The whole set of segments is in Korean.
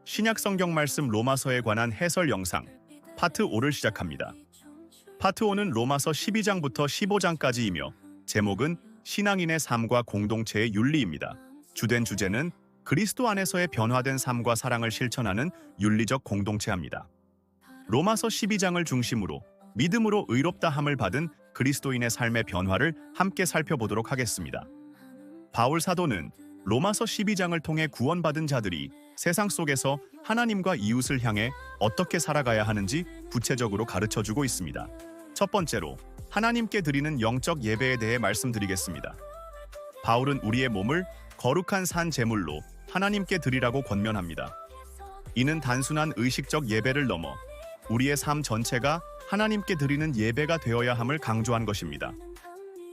신약 성경 말씀 로마서에 관한 해설 영상 파트 5를 시작합니다. 파트 5는 로마서 12장부터 15장까지이며 제목은 신앙인의 삶과 공동체의 윤리입니다. 주된 주제는 그리스도 안에서의 변화된 삶과 사랑을 실천하는 윤리적 공동체입니다. 로마서 12장을 중심으로 믿음으로 의롭다함을 받은 그리스도인의 삶의 변화를 함께 살펴보도록 하겠습니다. 바울 사도는 로마서 12장을 통해 구원받은 자들이 세상 속에서 하나님과 이웃을 향해 어떻게 살아가야 하는지 구체적으로 가르쳐주고 있습니다. 첫 번째로 하나님께 드리는 영적 예배에 대해 말씀드리겠습니다. 바울은 우리의 몸을 거룩한 산 제물로 하나님께 드리라고 권면합니다. 이는 단순한 의식적 예배를 넘어 우리의 삶 전체가 하나님께 드리는 예배가 되어야 함을 강조한 것입니다.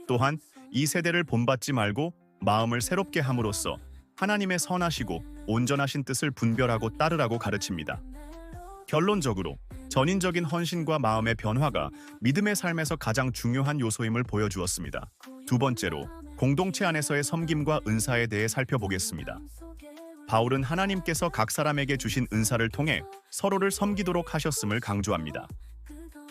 또한 이 세대를 본받지 말고 마음을 새롭게 함으로써 하나님의 선하시고 온전하신 뜻을 분별하고 따르라고 가르칩니다. 결론적으로 전인적인 헌신과 마음의 변화가 믿음의 삶에서 가장 중요한 요소임을 보여주었습니다. 두 번째로 공동체 안에서의 섬김과 은사에 대해 살펴보겠습니다. 바울은 하나님께서 각 사람에게 주신 은사를 통해 서로를 섬기도록 하셨음을 강조합니다.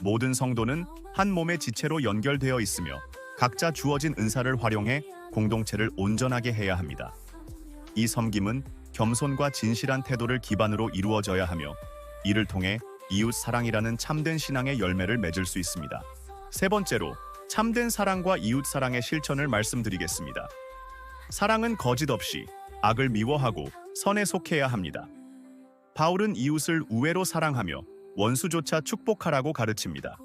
모든 성도는 한 몸의 지체로 연결되어 있으며 각자 주어진 은사를 활용해 공동체를 온전하게 해야 합니다. 이 섬김은 겸손과 진실한 태도를 기반으로 이루어져야 하며 이를 통해 이웃 사랑이라는 참된 신앙의 열매를 맺을 수 있습니다. 세 번째로 참된 사랑과 이웃 사랑의 실천을 말씀드리겠습니다. 사랑은 거짓 없이 악을 미워하고 선에 속해야 합니다. 바울은 이웃을 우애로 사랑하며 원수조차 축복하라고 가르칩니다.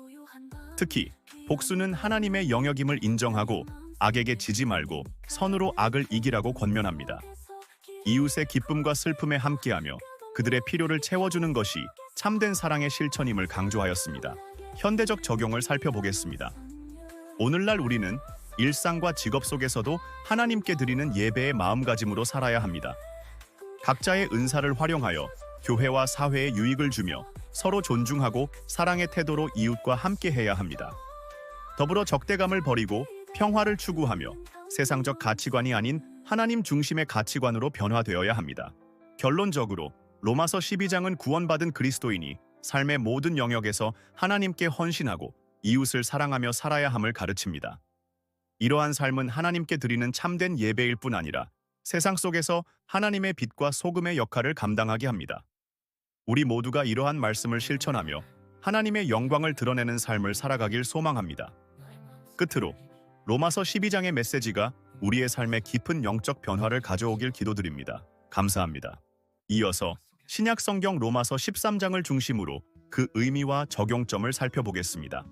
특히 복수는 하나님의 영역임을 인정하고 악에게 지지 말고 선으로 악을 이기라고 권면합니다. 이웃의 기쁨과 슬픔에 함께하며 그들의 필요를 채워주는 것이 참된 사랑의 실천임을 강조하였습니다. 현대적 적용을 살펴보겠습니다. 오늘날 우리는 일상과 직업 속에서도 하나님께 드리는 예배의 마음가짐으로 살아야 합니다. 각자의 은사를 활용하여 교회와 사회에 유익을 주며 서로 존중하고 사랑의 태도로 이웃과 함께해야 합니다. 더불어 적대감을 버리고 평화를 추구하며 세상적 가치관이 아닌 하나님 중심의 가치관으로 변화되어야 합니다. 결론적으로 로마서 12장은 구원받은 그리스도인이 삶의 모든 영역에서 하나님께 헌신하고 이웃을 사랑하며 살아야 함을 가르칩니다. 이러한 삶은 하나님께 드리는 참된 예배일 뿐 아니라 세상 속에서 하나님의 빛과 소금의 역할을 감당하게 합니다. 우리 모두가 이러한 말씀을 실천하며 하나님의 영광을 드러내는 삶을 살아가길 소망합니다. 끝으로 로마서 12장의 메시지가 우리의 삶에 깊은 영적 변화를 가져오길 기도드립니다. 감사합니다. 이어서 신약 성경 로마서 13장을 중심으로 그 의미와 적용점을 살펴보겠습니다.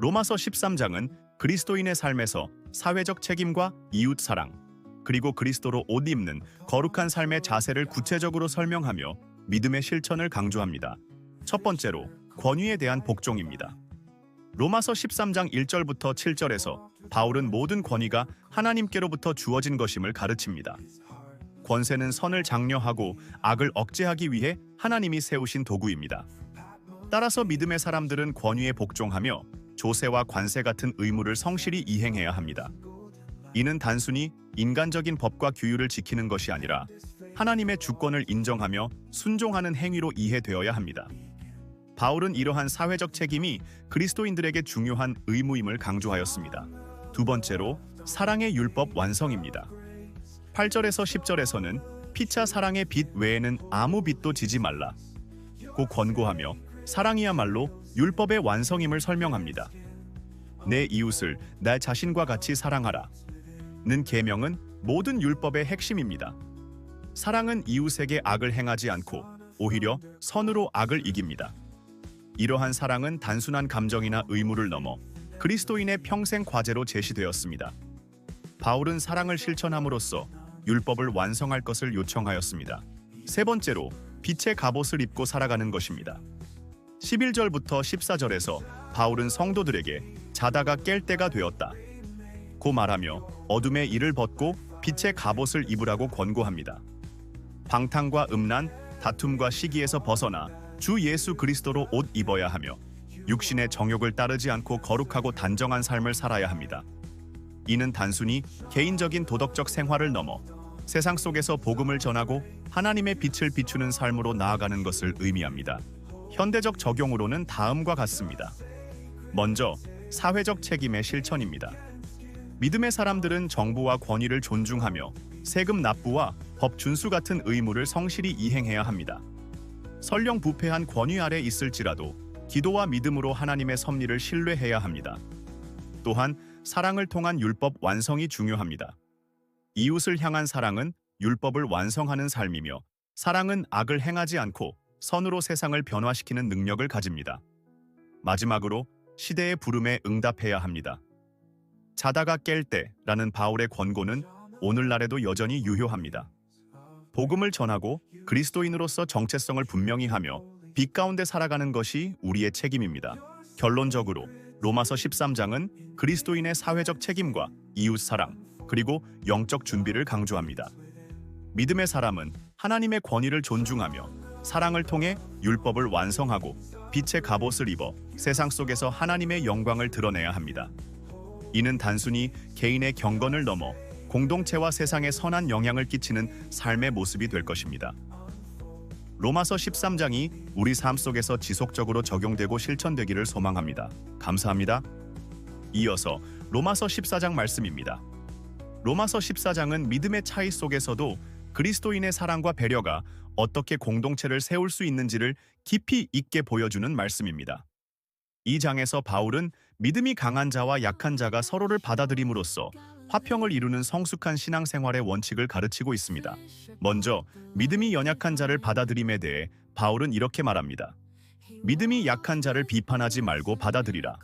로마서 13장은 그리스도인의 삶에서 사회적 책임과 이웃 사랑, 그리고 그리스도로 옷 입는 거룩한 삶의 자세를 구체적으로 설명하며 믿음의 실천을 강조합니다. 첫 번째로 권위에 대한 복종입니다. 로마서 13장 1절부터 7절에서 바울은 모든 권위가 하나님께로부터 주어진 것임을 가르칩니다. 권세는 선을 장려하고 악을 억제하기 위해 하나님이 세우신 도구입니다. 따라서 믿음의 사람들은 권위에 복종하며 조세와 관세 같은 의무를 성실히 이행해야 합니다. 이는 단순히 인간적인 법과 규율을 지키는 것이 아니라 하나님의 주권을 인정하며 순종하는 행위로 이해되어야 합니다. 바울은 이러한 사회적 책임이 그리스도인들에게 중요한 의무임을 강조하였습니다. 두 번째로 사랑의 율법 완성입니다. 8절에서 10절에서는 피차 사랑의 빚 외에는 아무 빚도 지지 말라 고 권고하며 사랑이야말로 율법의 완성임을 설명합니다. 내 이웃을 나 자신과 같이 사랑하라 는 계명은 모든 율법의 핵심입니다. 사랑은 이웃에게 악을 행하지 않고 오히려 선으로 악을 이깁니다. 이러한 사랑은 단순한 감정이나 의무를 넘어 그리스도인의 평생 과제로 제시되었습니다. 바울은 사랑을 실천함으로써 율법을 완성할 것을 요청하였습니다. 세 번째로 빛의 갑옷을 입고 살아가는 것입니다. 11절부터 14절에서 바울은 성도들에게 자다가 깰 때가 되었다 고 말하며 어둠의 일을 벗고 빛의 갑옷을 입으라고 권고합니다. 방탕과 음란, 다툼과 시기에서 벗어나 주 예수 그리스도로 옷 입어야 하며 육신의 정욕을 따르지 않고 거룩하고 단정한 삶을 살아야 합니다. 이는 단순히 개인적인 도덕적 생활을 넘어 세상 속에서 복음을 전하고 하나님의 빛을 비추는 삶으로 나아가는 것을 의미합니다. 현대적 적용으로는 다음과 같습니다. 먼저, 사회적 책임의 실천입니다. 믿음의 사람들은 정부와 권위를 존중하며 세금 납부와 법 준수 같은 의무를 성실히 이행해야 합니다. 설령 부패한 권위 아래 있을지라도 기도와 믿음으로 하나님의 섭리를 신뢰해야 합니다. 또한 사랑을 통한 율법 완성이 중요합니다. 이웃을 향한 사랑은 율법을 완성하는 삶이며 사랑은 악을 행하지 않고 선으로 세상을 변화시키는 능력을 가집니다. 마지막으로 시대의 부름에 응답해야 합니다. 자다가 깰 때라는 바울의 권고는 오늘날에도 여전히 유효합니다. 복음을 전하고 그리스도인으로서 정체성을 분명히 하며 빛 가운데 살아가는 것이 우리의 책임입니다. 결론적으로 로마서 13장은 그리스도인의 사회적 책임과 이웃 사랑, 그리고 영적 준비를 강조합니다. 믿음의 사람은 하나님의 권위를 존중하며 사랑을 통해 율법을 완성하고 빛의 갑옷을 입어 세상 속에서 하나님의 영광을 드러내야 합니다. 이는 단순히 개인의 경건을 넘어 공동체와 세상에 선한 영향을 끼치는 삶의 모습이 될 것입니다. 로마서 13장이 우리 삶 속에서 지속적으로 적용되고 실천되기를 소망합니다. 감사합니다. 이어서 로마서 14장 말씀입니다. 로마서 14장은 믿음의 차이 속에서도 그리스도인의 사랑과 배려가 어떻게 공동체를 세울 수 있는지를 깊이 있게 보여주는 말씀입니다. 이 장에서 바울은 믿음이 강한 자와 약한 자가 서로를 받아들임으로써 화평을 이루는 성숙한 신앙생활의 원칙을 가르치고 있습니다. 먼저 믿음이 연약한 자를 받아들임에 대해 바울은 이렇게 말합니다. 믿음이 약한 자를 비판하지 말고 받아들이라.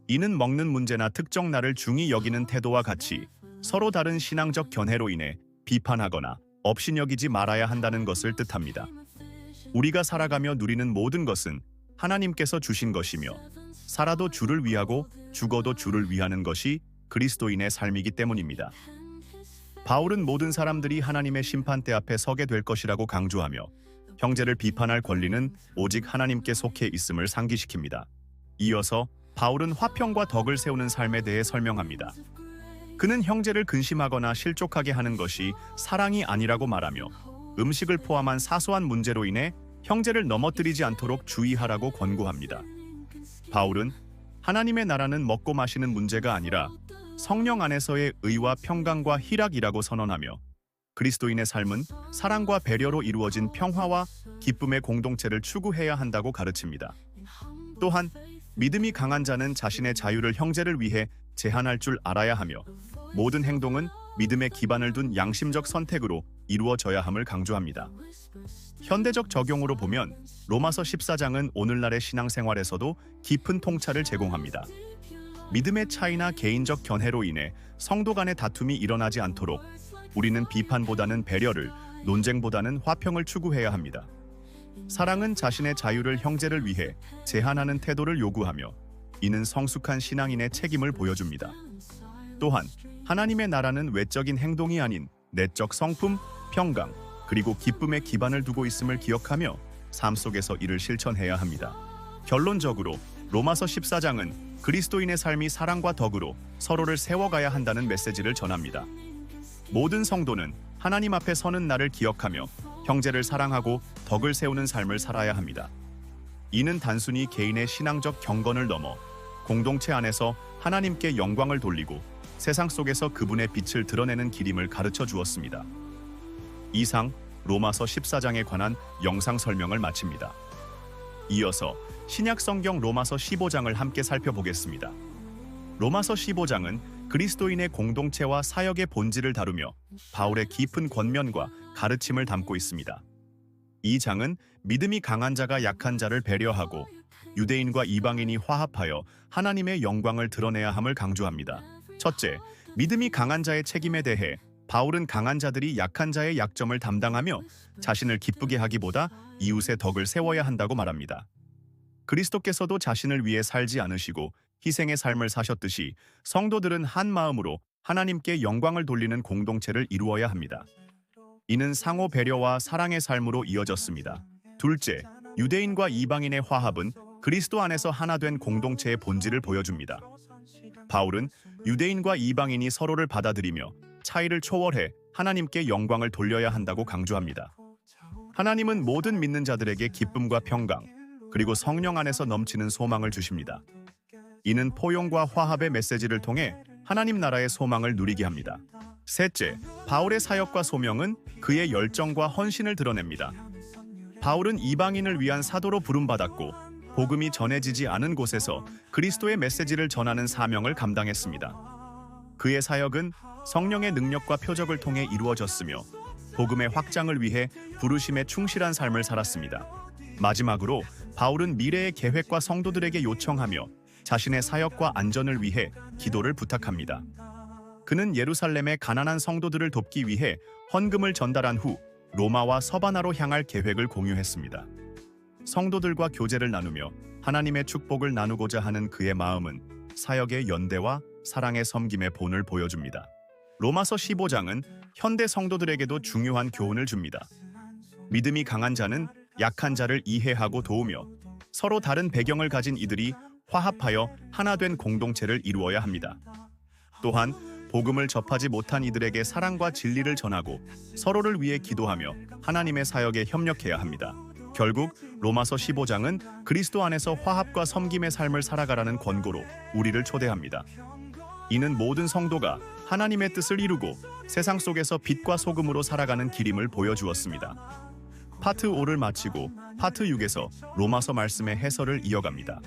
이는 먹는 문제나 특정 날을 중히 여기는 태도와 같이 서로 다른 신앙적 견해로 인해 비판하거나 업신여기지 말아야 한다는 것을 뜻합니다. 우리가 살아가며 누리는 모든 것은 하나님께서 주신 것이며 살아도 주를 위하고 죽어도 주를 위하는 것이 그리스도인의 삶이기 때문입니다. 바울은 모든 사람들이 하나님의 심판대 앞에 서게 될 것이라고 강조하며 형제를 비판할 권리는 오직 하나님께 속해 있음을 상기시킵니다. 이어서 바울은 화평과 덕을 세우는 삶에 대해 설명합니다. 그는 형제를 근심하거나 실족하게 하는 것이 사랑이 아니라고 말하며 음식을 포함한 사소한 문제로 인해 형제를 넘어뜨리지 않도록 주의하라고 권고합니다. 바울은 하나님의 나라는 먹고 마시는 문제가 아니라 성령 안에서의 의와 평강과 희락이라고 선언하며 그리스도인의 삶은 사랑과 배려로 이루어진 평화와 기쁨의 공동체를 추구해야 한다고 가르칩니다. 또한 믿음이 강한 자는 자신의 자유를 형제를 위해 제한할 줄 알아야 하며 모든 행동은 믿음에 기반을 둔 양심적 선택으로 이루어져야 함을 강조합니다. 현대적 적용으로 보면 로마서 14장은 오늘날의 신앙생활에서도 깊은 통찰을 제공합니다. 믿음의 차이나 개인적 견해로 인해 성도 간의 다툼이 일어나지 않도록 우리는 비판보다는 배려를, 논쟁보다는 화평을 추구해야 합니다. 사랑은 자신의 자유를 형제를 위해 제한하는 태도를 요구하며 이는 성숙한 신앙인의 책임을 보여줍니다. 또한 하나님의 나라는 외적인 행동이 아닌 내적 성품, 평강, 그리고 기쁨의 기반을 두고 있음을 기억하며 삶 속에서 이를 실천해야 합니다. 결론적으로 로마서 14장은 그리스도인의 삶이 사랑과 덕으로 서로를 세워가야 한다는 메시지를 전합니다. 모든 성도는 하나님 앞에 서는 날을 기억하며 형제를 사랑하고 덕을 세우는 삶을 살아야 합니다. 이는 단순히 개인의 신앙적 경건을 넘어 공동체 안에서 하나님께 영광을 돌리고 세상 속에서 그분의 빛을 드러내는 길임을 가르쳐 주었습니다. 이상 로마서 14장에 관한 영상 설명을 마칩니다. 이어서 신약 성경 로마서 15장을 함께 살펴보겠습니다. 로마서 15장은 그리스도인의 공동체와 사역의 본질을 다루며 바울의 깊은 권면과 가르침을 담고 있습니다. 이 장은 믿음이 강한 자가 약한 자를 배려하고 유대인과 이방인이 화합하여 하나님의 영광을 드러내야 함을 강조합니다. 첫째, 믿음이 강한 자의 책임에 대해 바울은 강한 자들이 약한 자의 약점을 담당하며 자신을 기쁘게 하기보다 이웃의 덕을 세워야 한다고 말합니다. 그리스도께서도 자신을 위해 살지 않으시고 희생의 삶을 사셨듯이 성도들은 한 마음으로 하나님께 영광을 돌리는 공동체를 이루어야 합니다. 이는 상호 배려와 사랑의 삶으로 이어졌습니다. 둘째, 유대인과 이방인의 화합은 그리스도 안에서 하나 된 공동체의 본질을 보여줍니다. 바울은 유대인과 이방인이 서로를 받아들이며 차이를 초월해 하나님께 영광을 돌려야 한다고 강조합니다. 하나님은 모든 믿는 자들에게 기쁨과 평강, 그리고 성령 안에서 넘치는 소망을 주십니다. 이는 포용과 화합의 메시지를 통해 하나님 나라의 소망을 누리게 합니다. 셋째, 바울의 사역과 소명은 그의 열정과 헌신을 드러냅니다. 바울은 이방인을 위한 사도로 부름받았고 복음이 전해지지 않은 곳에서 그리스도의 메시지를 전하는 사명을 감당했습니다. 그의 사역은 성령의 능력과 표적을 통해 이루어졌으며 복음의 확장을 위해 부르심에 충실한 삶을 살았습니다. 마지막으로 바울은 미래의 계획과 성도들에게 요청하며 자신의 사역과 안전을 위해 기도를 부탁합니다. 그는 예루살렘의 가난한 성도들을 돕기 위해 헌금을 전달한 후 로마와 서바나로 향할 계획을 공유했습니다. 성도들과 교제를 나누며 하나님의 축복을 나누고자 하는 그의 마음은 사역의 연대와 사랑의 섬김의 본을 보여줍니다. 로마서 15장은 현대 성도들에게도 중요한 교훈을 줍니다. 믿음이 강한 자는 약한 자를 이해하고 도우며 서로 다른 배경을 가진 이들이 화합하여 하나 된 공동체를 이루어야 합니다. 또한 복음을 접하지 못한 이들에게 사랑과 진리를 전하고 서로를 위해 기도하며 하나님의 사역에 협력해야 합니다. 결국 로마서 15장은 그리스도 안에서 화합과 섬김의 삶을 살아가라는 권고로 우리를 초대합니다. 이는 모든 성도가 하나님의 뜻을 이루고 세상 속에서 빛과 소금으로 살아가는 길임을 보여주었습니다. 파트 5를 마치고 파트 6에서 로마서 말씀의 해설을 이어갑니다.